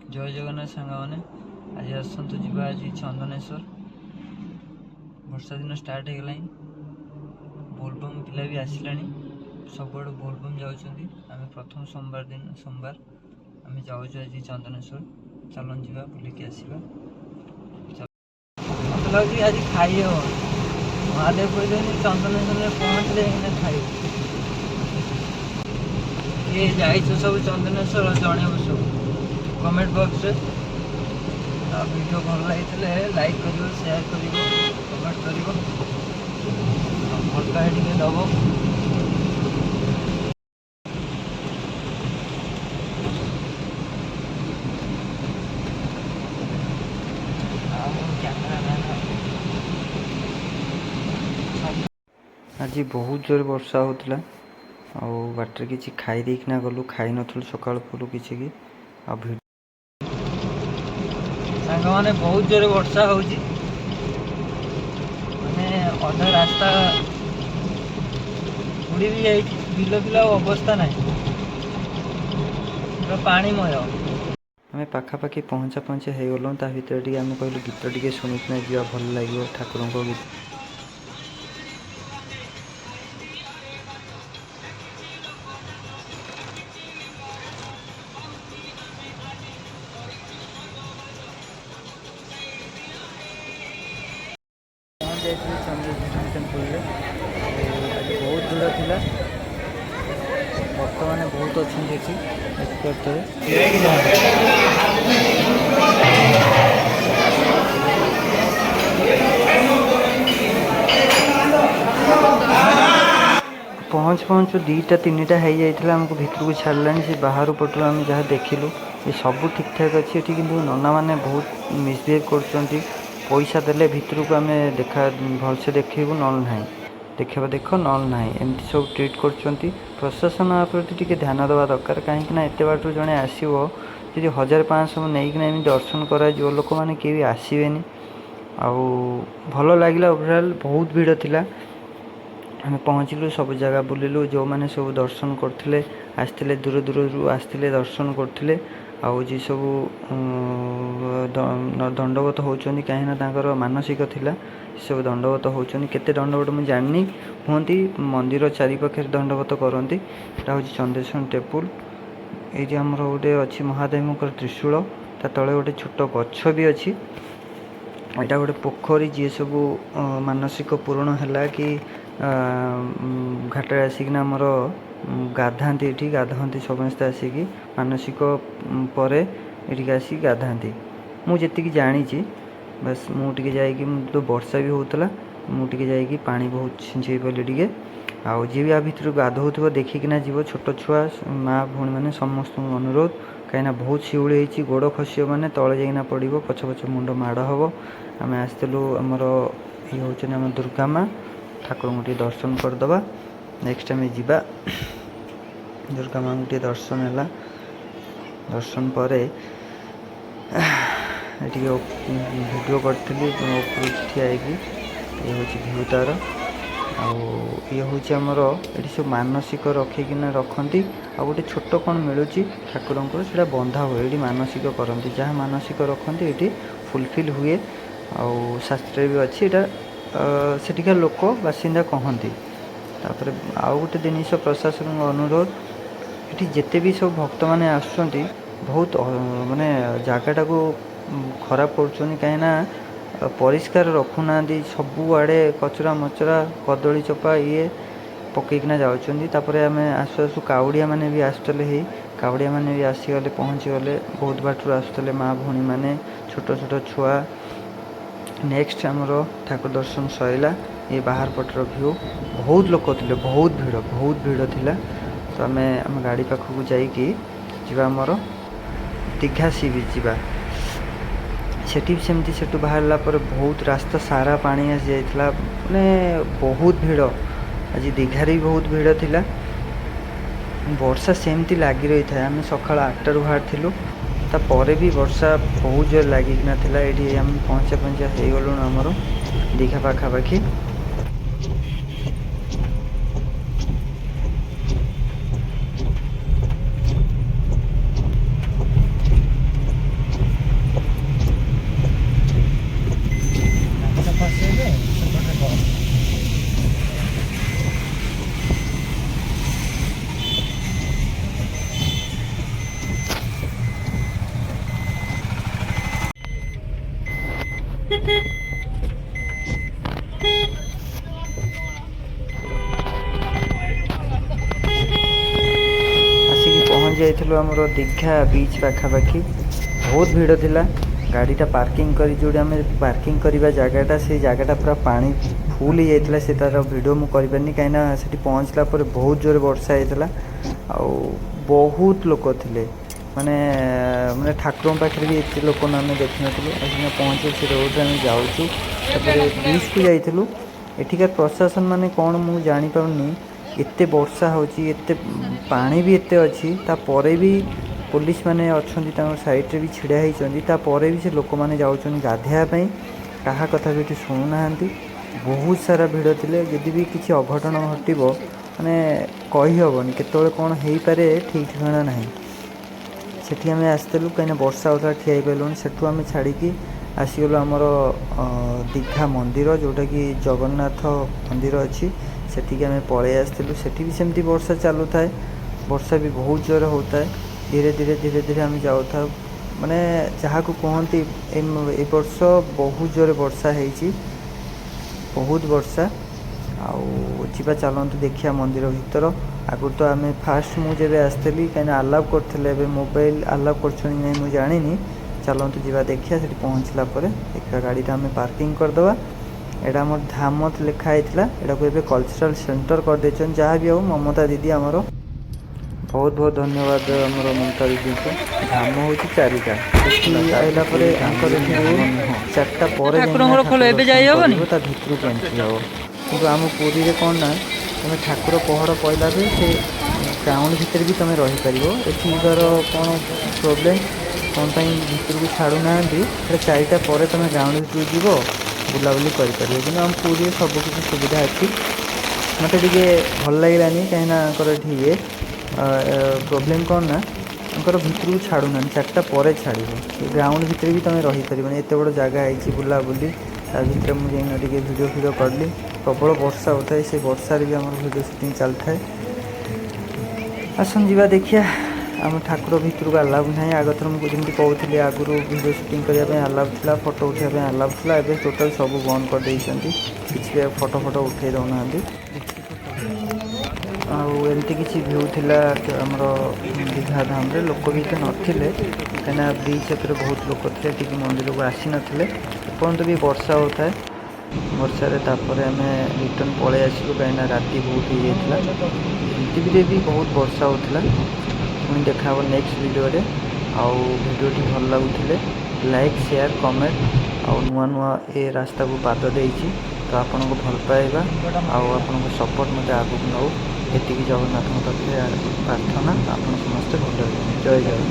जय जगन्नाथ सांग मैंने आज आसतु जा आज चंदनेश्वर वर्षा दिन स्टार्ट हो गला बोलबम पिला भी आसला सब बोलबम जाऊँ प्रथम सोमवार आम जाऊँ आज चंदनेश्वर चलन जा बुलिकी आसवा मत लगे आज खाई हे महादेव कहते चंदनेश्वर पहुँचले खाई ये जाइए सब चंदनेश्वर जन सब कमेंट बॉक्स वीडियो भल लगी लाइक कर शेयर कर कमेंट कर भलपाए टे दब आज बहुत जोर वर्षा होता बाटर किसी खाई देना गलु खाई नु सका पलू किसी की सांग मैंने बहुत जोर वर्षा हो अधा रास्ता बुड़ी भी जाइए बिल फिल अवस्था ना पानीमय आम पाखापाखि पहुँचा हो गलु भितर आम कहलु गीत टे शुणिकिना जा भल लगे ठाकुर गीत चंद्रशेखर टेम्पल आज बहुत भीड़ थी भक्त मैंने बहुत अच्छे पहुँचु दीटा तीन टा हो जाता आमको भितर को छाड़ा से बाहर पटू आम जहाँ देखिलु ये सब ठीक ठाक अच्छे कि नना मैंने बहुत मिसबिहेव कर पैसा देले भितर को आम देखा भलसे देखू ना देखा देख ना एमती सब ट्रिट कर प्रशासन प्रति टे ध्यान देवा दरकार कहीं एत बाटू जड़े आसो जी 1500 नहीं दर्शन कर लोक मैंने किए आसबे भल लगे ओवरऑल बहुत भीड़ थिला आम पहुँचलु सब जगह बुलिलु जो मैंने सब दर्शन करते आसते दूर दूर आसते दर्शन करते आउ सब दंडवत होती कहीं मानसिक थिला सब दंडवत होती केते दंडवत मुझे जानी हमें मंदिर चारिपाखे दंडवत करती हूँ चंद्रेश्वर टेम्पल ये आमर गोटे अच्छी महादेव त्रिशूल ता तले गोटे छोट गछ भी अच्छी यहाँ गोटे पोखरी जी सब मानसिक पूरण है कि घाटे आसिकना आमर गाधाती ये गाधती समस्ते आसिकी मानसिक पर ये आसिक गाधाती मुझे जानी बस मुझे जाकि तो वर्षा भी होता मुझे जाकि पानी बहुत छिंचे पड़े टे आउ जी भी आ भर गाधो देखिकिना जीव छोट छुआ माँ भौणी मैंने समस्त अनुरोध कहीं बहुत शिउली होती गोड़ खस मैंने तले जाइना पड़ो पछ पछ मुंड माड़ हम आम आसलु आमर ये हूँ आम दुर्गा माँ ठाकुर को दर्शन करदे नेक्स्ट आम जा दुर्गा माँ को दर्शन है दर्शन पर वीडियो करी ठिया ये हूँ भ्यू तार ये हूँ आमर ये सब मानसिक रखिकिना रखती आ गोटे छोट कौन मिलूँ ठाकुर से बंधा हुए ये मानसिक करती जहाँ मानसिक रखती ये फुलफिल हुए शास्त्र भी अच्छी यहाँ सेठिका लोक बासिंदा कहती तापर आउ गोटे जिनिस प्रशासन अनुरोध ये जिते भी सब भक्त मैंने आसुँच बहुत माने जगटा को खराब कर कहीं परिष्कार रखुना सबुआड़े कचरा मचरा कदली चोपा ये पकईकिना जापर आम आसु आसु काउड़िया मैंने भी आसुले ही काउड़िया मैंने भी आसीगले पहुँचीगले बहुत बाटर आसुले माँ भौणी मैंने छोट छोट छुआ नेक्स्ट आमर ठाकुर दर्शन सैला ये बाहर पटर भ्यू बहुत लोक थे बहुत भीड़ थिला तो आम गाड़ी पाखक जामर दीघा सी बीच जा सेठी सेमती सेठू बाहरला पर बहुत रास्ता सारा पानी आसी जाइथिला माने बहुत भीड़ आज दीघारे भी बहुत भीड़ थिला वर्षा सेमती लगी रही था आम सकाल 8 बाहर थिलु तापर भी वर्षा बहुत जोर लगिना थिला ये आम पहुँचा हो गलु आमर दीघा पाखापाखि ଯାଇଥିଲୁ ଆମର ଦୀଘା ବିଚ୍ ପାଖାପାଖି। ବହୁତ ଭିଡ଼ ଥିଲା। ଗାଡ଼ିଟା ପାର୍କିଂ କରି ଯେଉଁଠି ଆମେ ପାର୍କିଂ କରିବା ଜାଗାଟା, ସେଇ ଜାଗାଟା ପୁରା ପାଣି ଫୁଲ୍ ହେଇଯାଇଥିଲା। ସେ ତା'ର ଭିଡ଼ିଓ ମୁଁ କରିପାରିନି, କାହିଁକିନା ସେଠି ପହଞ୍ଚିଲା ପରେ ବହୁତ ଜୋରେ ବର୍ଷା ହେଇଥିଲା ଆଉ ବହୁତ ଲୋକ ଥିଲେ। ମାନେ ଠାକୁରଙ୍କ ପାଖରେ ବି ଏତେ ଲୋକ ଆମେ ଦେଖିନଥିଲୁ। ଆସିକି ପହଞ୍ଚି ସେ ରୋଡ଼ରେ ଆମେ ଯାଉଛୁ। ତାପରେ ବିଚ୍କୁ ଯାଇଥିଲୁ। ଏଠିକାର ପ୍ରଶାସନ ମାନେ କ'ଣ ମୁଁ ଜାଣିପାରୁନି, ଏତେ ବର୍ଷା ହେଉଛି, ଏତେ ପାଣି ବି ଏତେ ଅଛି, ତାପରେ ବି ପୋଲିସ ମାନେ ଅଛନ୍ତି ତାଙ୍କ ସାଇଡ଼୍ରେ ବି ଛିଡ଼ା ହେଇଛନ୍ତି। ତାପରେ ବି ସେ ଲୋକମାନେ ଯାଉଛନ୍ତି ଗାଧୋଇବା ପାଇଁ, କାହା କଥା ବି ଏଠି ଶୁଣୁନାହାନ୍ତି। ବହୁତ ସାରା ଭିଡ଼ ଥିଲେ। ଯଦି ବି କିଛି ଅଘଟଣ ଘଟିବ ମାନେ କହିହେବନି, କେତେବେଳେ କ'ଣ ହେଇପାରେ ଠିକ୍ ଠିକଣା ନାହିଁ। ସେଠି ଆମେ ଆସିଥିଲୁ କାହିଁକିନା ବର୍ଷା ହେଉଥିଲା, ଠିଆ ହେଇପାରିଲୁନି। ସେଠୁ ଆମେ ଛାଡ଼ିକି ଆସିଗଲୁ ଆମର ଦୀଘା ମନ୍ଦିର, ଯେଉଁଟାକି ଜଗନ୍ନାଥ ମନ୍ଦିର ଅଛି। ସେଠିକି ଆମେ ପଳେଇ ଆସିଥିଲୁ। ସେଠି ବି ସେମିତି ବର୍ଷା ଚାଲୁଥାଏ, ବର୍ଷା ବି ବହୁତ ଜୋର ହେଉଥାଏ। ଧୀରେ ଧୀରେ ଆମେ ଯାଉଥାଉ। ମାନେ ଯାହାକୁ କୁହନ୍ତି ଏ ବର୍ଷ ବହୁତ ଜୋରେ ବର୍ଷା ହେଇଛି, ବହୁତ ବର୍ଷା। ଆଉ ଯିବା, ଚାଲନ୍ତୁ ଦେଖିବା ମନ୍ଦିର ଭିତର। ଆଗରୁ ତ ଆମେ ଫାଷ୍ଟ ମୁଁ ଯେବେ ଆସିଥିଲି, କାହିଁକିନା ଆଲାଉ କରିଥିଲେ, ଏବେ ମୋବାଇଲ ଆଲାଉ କରୁଛନ୍ତି ନାହିଁ ମୁଁ ଜାଣିନି। ଚାଲନ୍ତୁ ଯିବା ଦେଖିବା। ସେଠି ପହଞ୍ଚିଲା ପରେ ଦେଖିବା, ଗାଡ଼ିଟା ଆମେ ପାର୍କିଂ କରିଦେବା। ଏଇଟା ଆମର ଧାମ ଲେଖା ହେଇଥିଲା, ଏଟାକୁ ଏବେ କଲଚରାଲ ସେଣ୍ଟର କରିଦେଇଛନ୍ତି। ଯାହା ବି ହଉ ମମତା ଦିଦି ଆମର ବହୁତ ବହୁତ ଧନ୍ୟବାଦ ଆମର ମମତା ଦିଦିଙ୍କୁ। ଧାମ ହେଉଛି 4ଟା। ଏଠି ଆସିଲା ପରେ ତାଙ୍କର ଏଠି 4ଟା ପରେ ଯାଇକିନା ଠାକୁର ଦର୍ଶନ କରିବ, ତା ଭିତରକୁ ଏଣ୍ଟ୍ରି ହେବ। କିନ୍ତୁ ଆମ ପୁରୀରେ କ'ଣ ନା, ତୁମେ ଠାକୁର ପହଡ଼ ପଇଲା ବି ସେ ଗ୍ରାଉଣ୍ଡ ଭିତରେ ବି ତୁମେ ରହିପାରିବ। ଏଠିକାର କ'ଣ ପ୍ରୋବ୍ଲେମ୍, କ'ଣ ପାଇଁ ଭିତରକୁ ଛାଡ଼ୁନାହାନ୍ତି, ସେଇଟା 4ଟା ପରେ ତୁମେ ଗ୍ରାଉଣ୍ଡ ଭିତରକୁ ଯିବ, ବୁଲାବୁଲି କରିପାରିବ। କିନ୍ତୁ ଆମ ପୁରୀରେ ସବୁକିଛି ସୁବିଧା ଅଛି। ମୋତେ ଟିକେ ଭଲ ଲାଗିଲାନି, କାହିଁକିନା ତାଙ୍କର ଏଠି ପ୍ରୋବ୍ଲେମ୍ କ'ଣ ନା, ତାଙ୍କର ଭିତରକୁ ଛାଡ଼ୁନାହାନ୍ତି। 4ଟା ପରେ ଛାଡ଼ିବ। ସେ ଗ୍ରାଉଣ୍ଡ ଭିତରେ ବି ତୁମେ ରହିପାରିବନି, ଏତେ ବଡ଼ ଜାଗା ହେଇଛି ବୁଲାବୁଲି। ତା ଭିତରେ ମୁଁ ଯାଇକିନା ଟିକେ ଭିଡ଼ିଓ କଲି। ପ୍ରବଳ ବର୍ଷା ହେଉଥାଏ, ସେ ବର୍ଷାରେ ବି ଆମର ଭିଡ଼ିଓ ସୁଟିଂ ଚାଲିଥାଏ। ଆସନ୍ତୁ ଯିବା ଦେଖିବା। ଆମ ଠାକୁର ଭିତରକୁ ଆଲାଉ ନାହିଁ। ଆଗଥର ମୁଁ ଯେମିତି କହୁଥିଲି, ଆଗରୁ ଭିଡ଼ିଓ ସୁଟିଂ କରିବା ପାଇଁ ଆଲାଉ ଥିଲା, ଫଟୋ ଉଠାଇବା ପାଇଁ ଆଲାଉ ଥିଲା। ଏବେ ଟୋଟାଲ୍ ସବୁ ବନ୍ଦ କରିଦେଇଛନ୍ତି, କିଛି ବି ଫଟୋ ଉଠାଇ ଦେଉନାହାନ୍ତି। ଆଉ ଏମିତି କିଛି ଭିଉ ଥିଲା ଆମର ଦୀଘା ଧାମରେ। ଲୋକ ବି ଏତେ ନଥିଲେ, କାହିଁକିନା ବିଚ୍ ଉପରେ ବହୁତ ଲୋକ ଥିଲେ, ଟିକେ ମନ୍ଦିରକୁ ଆସିନଥିଲେ। ଏପର୍ଯ୍ୟନ୍ତ ବି ବର୍ଷା ହେଉଥାଏ। ବର୍ଷାରେ ତାପରେ ଆମେ ରିଟର୍ନ ପଳେଇ ଆସିଲୁ, କାହିଁକିନା ରାତି ବହୁତ ହେଇଯାଇଥିଲା। ଏମିତିରେ ବି ବହୁତ ବର୍ଷା ହେଉଥିଲା। ପୁଣି ଦେଖା ହେବ ନେକ୍ସଟ ଭିଡ଼ିଓରେ। ଆଉ ଭିଡ଼ିଓଟି ଭଲ ଲାଗୁଥିଲେ ଲାଇକ୍, ସେୟାର, କମେଣ୍ଟ। ଆଉ ନୂଆ ଏ ରାସ୍ତାକୁ ପାଦ ଦେଇଛି, ତ ଆପଣଙ୍କୁ ଭଲ ପାଇବା ଆଉ ଆପଣଙ୍କ ସପୋର୍ଟ ମୋତେ ଆଗକୁ ନେଉ। ଏତିକି ଜଗନ୍ନାଥଙ୍କ ପାଖରେ ପ୍ରାର୍ଥନା। ଆପଣ ସମସ୍ତେ ଭଲରେ ରୁହନ୍ତୁ। ଜୟ ଜଗନ୍ନାଥ।